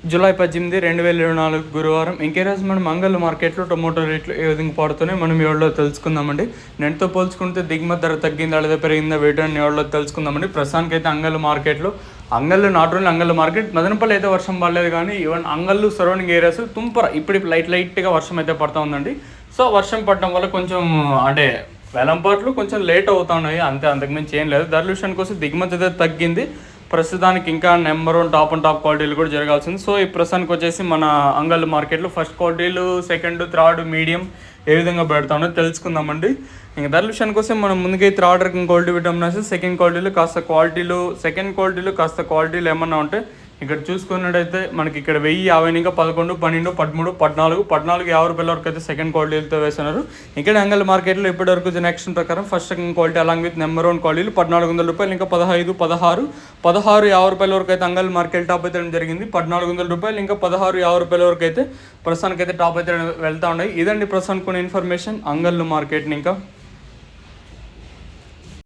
July 18, 2024 గురువారం. ఇంకేరోజు మనం అంగళ్ళు మార్కెట్లో టొమాటో రేట్లు ఏ విధంగా పడుతున్నాయి మనం ఎవరిలో తెలుసుకుందామండి. నెట్తో పోల్చుకుంటే దిగుమతి ధర తగ్గిందా లేదా పెరిగిందా వేటని ఎవరిలో తెలుసుకుందామండి. ప్రస్తుతానికి అయితే అంగళ్ళు మార్కెట్లో నాట్ ఓన్లీ అంగళ్ళు మార్కెట్ మదనపల్లి అయితే వర్షం పడలేదు, కానీ ఈవెన్ అంగళ్ళు సరౌండింగ్ ఏరియాస్ తుంపర ఇప్పుడు లైట్గా వర్షం అయితే పడుతూ ఉందండి. సో వర్షం పడడం వల్ల కొంచెం అంటే వేలంపాట్లు కొంచెం లేట్ అవుతా ఉన్నాయి, అంతకుమించి ఏం లేదు. ధరల విషయానికి వస్తే దిగుమతి అయితే తగ్గింది. ప్రస్తుతానికి ఇంకా నెంబర్ 1 టాప్ క్వాలిటీలు కూడా జరగాల్సింది. సో ఈ ప్రస్తుతానికి వచ్చేసి మన అంగళ్ళు మార్కెట్లో ఫస్ట్ క్వాలిటీలు, సెకండ్, థర్డ్, మీడియం ఏ విధంగా పెడతామో తెలుసుకుందామండి. ఇంకా ధరల విషయానికి వస్తే మనం ముందుకైతే ఆర్డర్ క్వాలిటీ పెట్టామనేసి సెకండ్ క్వాలిటీలు కాస్త క్వాలిటీలు ఏమన్నా ఉంటే ఇక్కడ చూసుకున్నట్టయితే మనకి ఇక్కడ 1050 ఇంకా 11, 12, 13, 14 50 రూపాయల వరకు అయితే సెకండ్ క్వాలిటీలతో వేస్తున్నారు. ఇక్కడ అంగల్ మార్కెట్లో ఇప్పటివరకు నెక్స్ట్ ప్రకారం first second quality along with number 1 క్వాలిటీలు 1400 రూపాయలు ఇంకా 15, 16, 50 రూపాయల వరకు అయితే అంగల్ మార్కెట్ టాప్ అయితే జరిగింది. 1400 రూపాయలు ఇంకా 50 రూపాయల వరకు అయితే ప్రస్తుతానికి అయితే టాప్ అయితే వెళ్తూ ఉన్నాయి. ఇదండి ప్రస్తుతానికి కొన్ని ఇన్ఫర్మేషన్ అంగళ్ళు మార్కెట్ని. ఇంకా